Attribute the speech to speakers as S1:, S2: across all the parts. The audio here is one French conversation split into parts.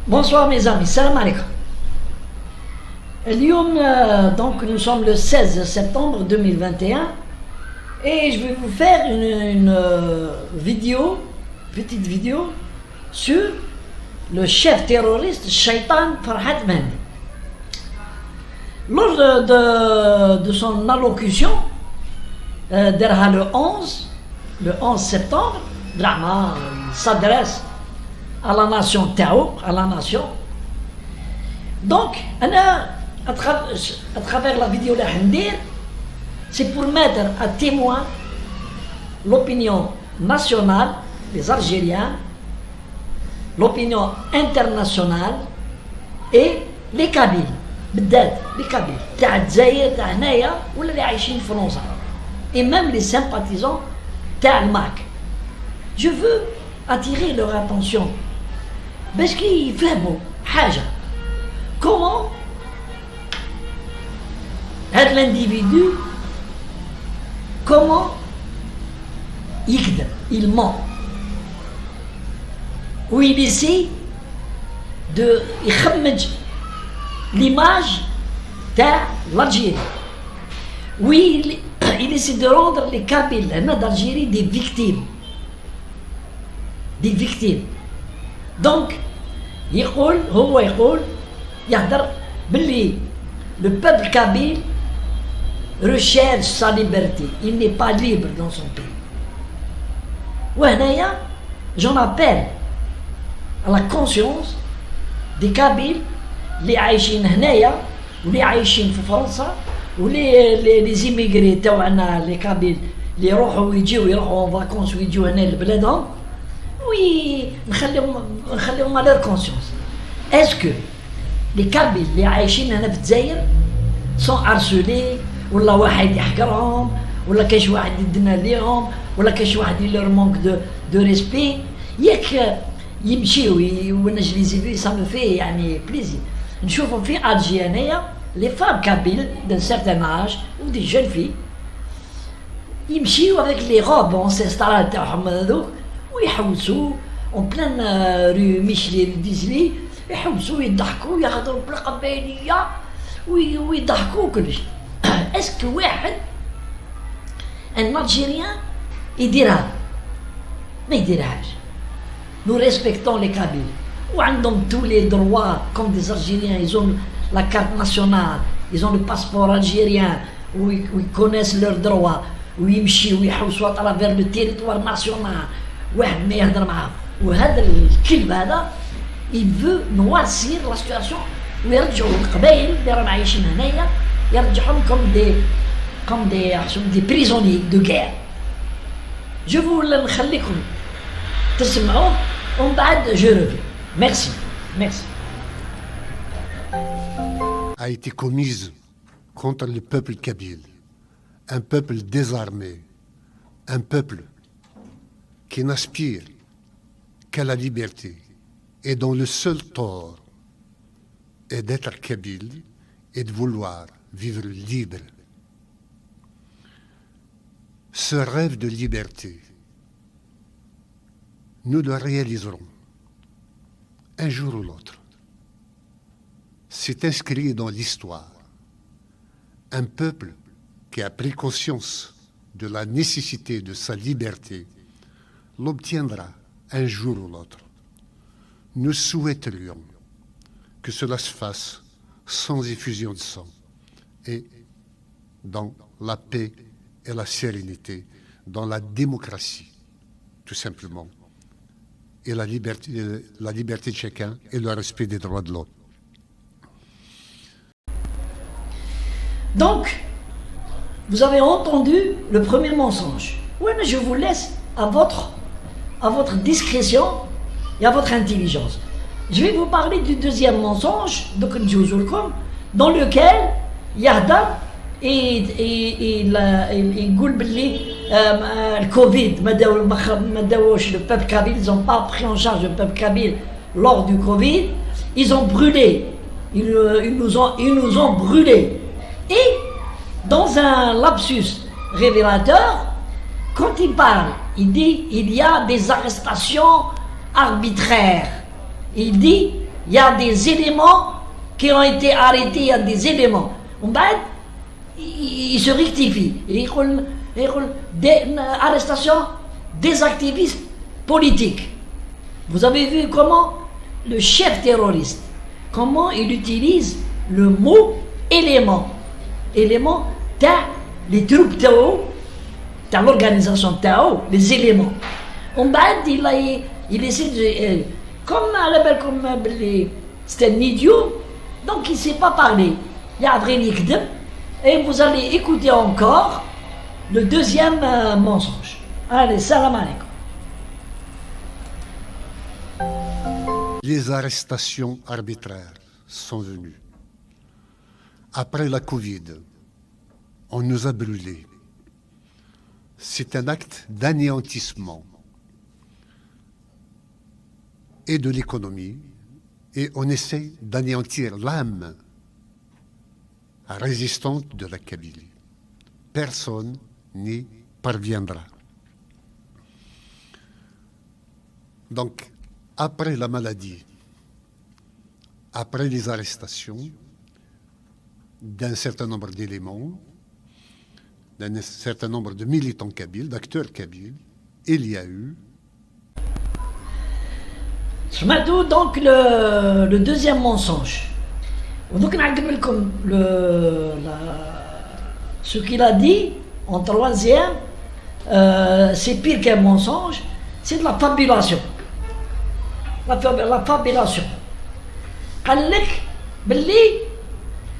S1: Bonsoir mes amis, salam alaikum. Donc nous sommes le 16 septembre 2021 et je vais vous faire une petite vidéo sur le chef terroriste Shaitan Farhat Mehdi. Lors de son allocution, le 11 septembre, Drama s'adresse à la nation Tao, à la nation. Donc, à travers la vidéo de Handir, c'est pour mettre à témoin l'opinion nationale des Algériens, l'opinion internationale et les Kabyles. بالذات les Kabyles تاع الجزائر تاع هنايا ولا اللي عايشين في فرنسا et même les sympathisants تاع الماك. Je veux attirer leur attention باش كي يفهموا حاجة comment هذا l'individu comment يكذب il ment ou il essaie de يخمج l'image de l'Algérie. Oui, il essaie de rendre les Kabyles d'Algérie des victimes. Des victimes. Donc, هو يقول يهدر باللي le peuple kabyle recherche sa liberté. Il n'est pas libre dans son pays. وهنايا j'en appelle à la conscience des Kabyles اللي عايشين هنايا واللي عايشين في فرنسا واللي لي زيميغري تاعنا لي كابيل اللي يروحوا يروحوا اون فاكونس ويجيو هنا لبلادهم وي نخليهم على كونسيونس اسكو لي كابيل اللي عايشين هنا في الجزائر سون ارسولي ولا واحد يحقرهم ولا كاش واحد يدنا ليهم ولا كاش واحد يلور مونك دو ريسبي ياك يمشيو ونجليزي فيه سا مو في يعني بليزير نشوفوا في ألجي هنايا لي فام كابيل d'un certain âge ou des jeunes filles يمشيو avec les robes ancestrales تاعهم هذوك ويحوسوا اون بلان رو ميشلي ديزلي يحوسوا يضحكوا يهضروا بالقبايلية ويضحكوا كلشي اسكو واحد ان الجيريان يدير هذا ما يديرهاش nous respectons les Kabyles ou عندهم tous les droits comme des Algériens, ils ont la carte nationale, ils ont le passeport algérien où ils connaissent leurs droits ويمشيوا ويحوسوا à travers le territoire national واحد ما يهضر معاهم وهذا الكلب هذا il veut noircir la situation ويرجعوا القبائل اللي راهم عايشين هنايا يرجعهم comme des prisonniers de guerre. Je vous نخليكم تسمعوا ومن بعد je reviens. Merci, merci.
S2: A été commise contre le peuple kabyle, un peuple désarmé, un peuple qui n'aspire qu'à la liberté et dont le seul tort est d'être kabyle et de vouloir vivre libre. Ce rêve de liberté, nous le réaliserons un jour ou l'autre. C'est inscrit dans l'histoire. Un peuple qui a pris conscience de la nécessité de sa liberté l'obtiendra un jour ou l'autre. Nous souhaiterions que cela se fasse sans effusion de sang et dans la paix et la sérénité, dans la démocratie, tout simplement. Et la liberté de chacun et le respect des droits de l'autre.
S1: Donc, vous avez entendu le premier mensonge. Oui, mais je vous laisse à votre discrétion et à votre intelligence. Je vais vous parler du deuxième mensonge, donc dans lequel Yahda يقول باللي الكوفيد ما داوش le peuple kabyle, ils n'ont pas pris en charge le peuple kabyle lors du Covid, ils ont brûlé, ils nous ont brûlés. Et dans un lapsus révélateur, quand il parle, il dit il y a des arrestations arbitraires. Il dit il y a des éléments qui ont été arrêtés, il y a des éléments. Il se rectifie. Il y a une arrestation des activistes politiques. Vous avez vu comment le chef terroriste, comment il utilise le mot élément. Élément, t'as les troupes Tao, t'as l'organisation Tao, les éléments. Il essaie de. Comme c'est un idiot, donc il ne sait pas parler. Il y a vrai nikdem, et vous allez écouter encore le deuxième mensonge. Allez, salam alaikum.
S2: Les arrestations arbitraires sont venues. Après la Covid, on nous a brûlés. C'est un acte d'anéantissement et de l'économie, et on essaie d'anéantir l'âme résistante de la Kabylie. Personne n'y parviendra. Donc, après la maladie, après les arrestations d'un certain nombre d'éléments, d'un certain nombre de militants kabyles, d'acteurs kabyles, il y a eu
S1: donc le deuxième mensonge. Donc, ce qu'il a dit en troisième, c'est pire qu'un mensonge, c'est de la fabulation. La fabulation.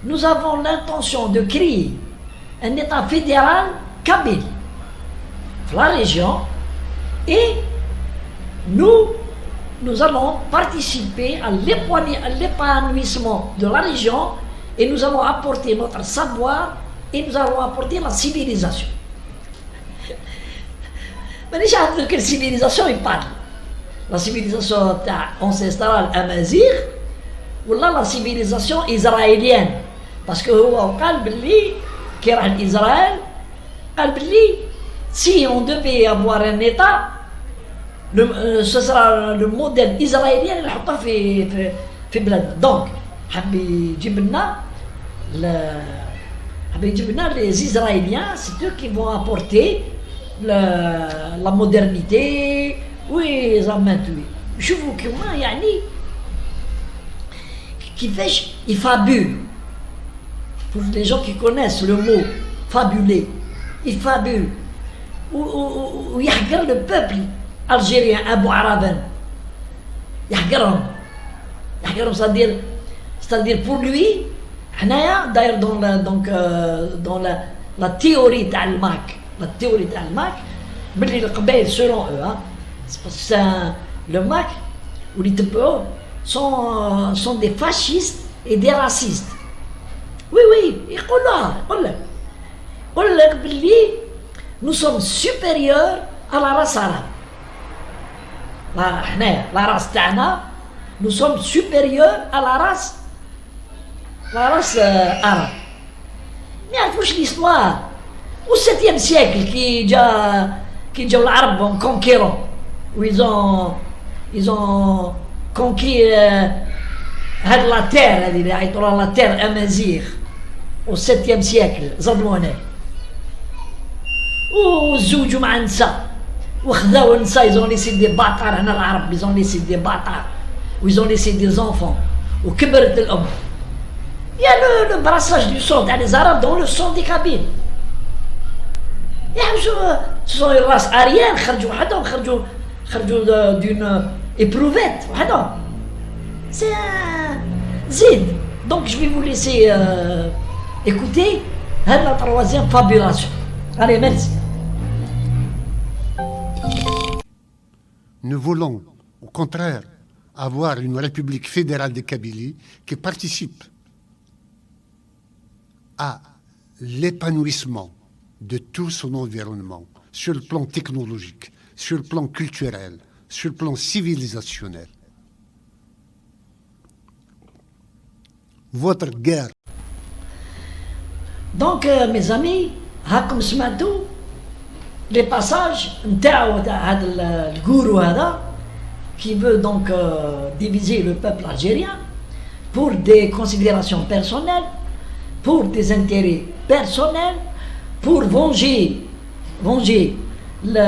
S1: Nous avons l'intention de créer un État fédéral kabyle dans la région et nous allons participer à l'épanouissement de la région et nous allons apporter notre savoir et nous allons apporter la civilisation. Mais déjà, de quelle civilisation il parle? La civilisation ancestrale amazigh ou la civilisation israélienne? Parce que Israël, si on devait avoir un État, ce sera le modèle israélien اللي حطه في بلادنا. Donc حب يجيب لنا les Israéliens, c'est eux qui vont apporter la modernité. Oui, زعمتوي شوفوا كما يعني كيفاش يفابule. Pour les gens qui connaissent le mot fabuler, il fabule ou يحقر le peuple algérien Abou Araban, يحقرهم c'est-à-dire pour lui d'ailleurs dans la théorie تاع الماك, باللي القبائل selon eux, c'est le MAC ou les TPO sont des fascistes et des racistes. Oui, يقول لك باللي nous sommes supérieurs à la race arabe. La race تاعنا, nous sommes supérieurs à la race arabe. ما يعرفوش l'histoire. Au 7e siècle qui جاو العرب en conquérant, où ils ont conquis هاد la terre, هذه اللي يعيطوا la terre amazigh au 7e siècle زادوا هنا وزوجوا مع النساء وخذاو النساء, ils ont laissé des bâtards هنا العرب, ils ont laissé des bâtards ou ils ont laissé des enfants وكبرت الأم. Il y a le brassage du sang des Arabes dans le sang des Kabyles. Ce sont les races aryennes, خرجوا d'une éprouvette. C'est un zid. Donc je vais vous laisser écouter la troisième fabulation. Allez, merci.
S2: Nous voulons, au contraire, avoir une république fédérale des Kabylies qui participe à l'épanouissement de tout son environnement, sur le plan technologique, sur le plan culturel, sur le plan civilisationnel. Votre guerre.
S1: Donc, mes amis, comme سمعتوا les passages نتاعو تاع هذا الغورو هذا qui veut donc diviser le peuple algérien pour des considérations personnelles, pour des intérêts personnels, pour venger le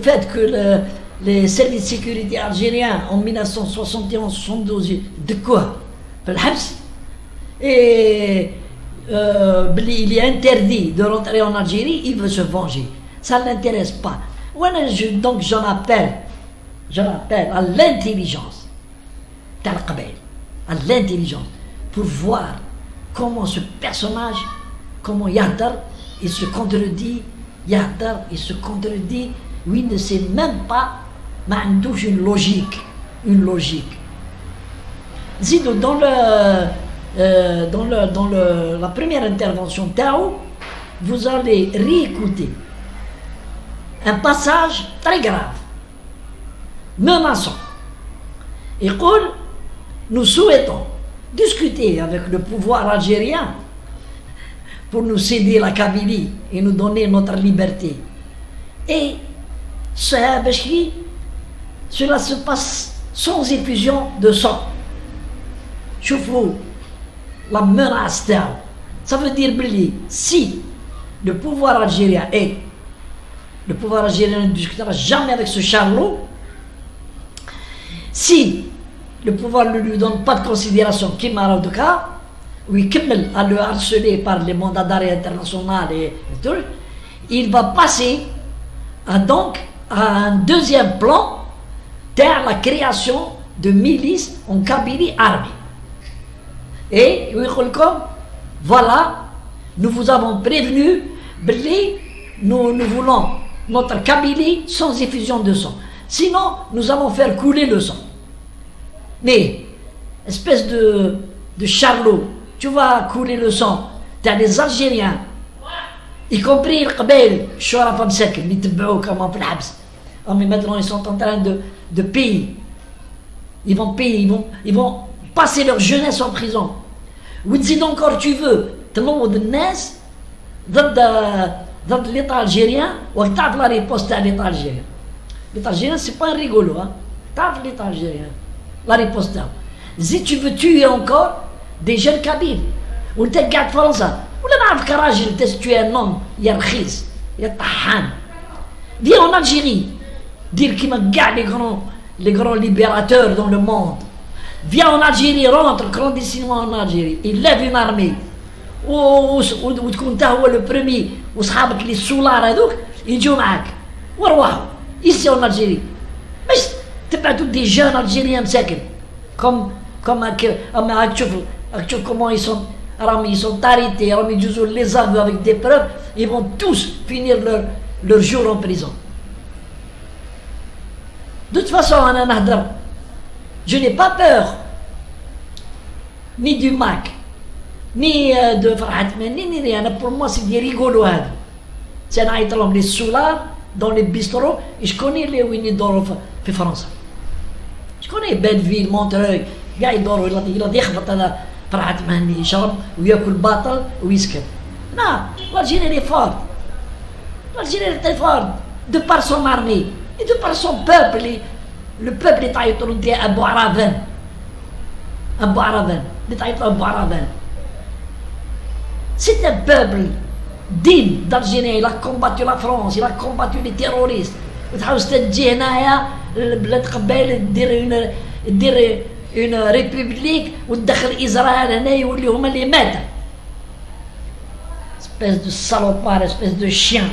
S1: fait que les services de sécurité algériens en 1971-72 de quoi et il est interdit de rentrer en Algérie, il veut se venger. Ça ne l'intéresse pas. Donc j'en appelle à l'intelligence, à l'intelligence, pour voir comment ce personnage, comment Yahdar, il se contredit, oui, il ne sait même pas, mais il touche une logique. Dans la première intervention Tao, vous allez réécouter un passage très grave, menaçant. Et nous souhaitons discuter avec le pouvoir algérien pour nous céder la Kabylie et nous donner notre liberté. Et cela se passe sans effusion de sang. Choufou, la menace Tao. Ça veut dire, si le pouvoir algérien ne discutera jamais avec ce charlot, si le pouvoir ne lui donne pas de considération, oui, à le harceler par les mandats d'arrêt internationaux et tout, il va passer à un deuxième plan vers la création de milices en Kabylie armée. Et voilà, nous vous avons prévenu, nous voulons notre Kabylie sans effusion de sang. Sinon, nous allons faire couler le sang. Mais, espèce de charlot, tu vas couler le sang. T'as des Algériens, y compris le Qbail, Choura Famsek, mais maintenant ils sont en train de payer. Ils vont payer, ils vont passer leur jeunesse en prison. Ou dis encore tu veux, تنوض الناس ضد l'État algérien, ou تعرف la riposte à l'État algérien. L'État algérien c'est pas un rigolo, hein. تعرف l'État algérien, la riposte. Si tu veux tuer encore des jeunes Kabyles, ou t'es قاعد في فرنسا, ولا نعرف كراجل تستوي un homme, يا رخيص, يا طحان. Viens en Algérie, dire qu'il me garde les grands libérateurs dans le monde. Viens en Algérie, rentre clandestinement en Algérie, il lève une armée. وتكون انت هو لو بريمي وصحابك اللي السولار هذوك يجوا معاك وروحوا ici en Algérie. مش تبعتوا دي جون الجيريان مساكن comme تشوف comment ils sont arrêtés, راهم يجوزوا les aveux avec des preuves, ils vont tous finir leur jour en prison. De toute façon, je n'ai pas peur ni du MAC, ni de Farhat Meni, ni rien. Pour moi, c'est des rigolos. C'est un item, les soulards, dans les bistrots, et je connais les Winnie-Doro en France. Je connais Belleville, Montreuil, gars, il dort, il a يخبط هذا فرحة مهني يشرب وياكل باطل ويسكت. Non, l'Algérie est forte. L'Algérie est très forte, de par son armée et de par son peuple. Le peuple est taillé Abou Aravan. C'est un peuple digne d'Algérie. Il a combattu la France, il a combattu les terroristes. وتحاول تجي هنايا البلاد قبائل دير une république وتدخل إسرائيل هنا يولي هما اللي ماتوا. Espèce de salopard, espèce de chien.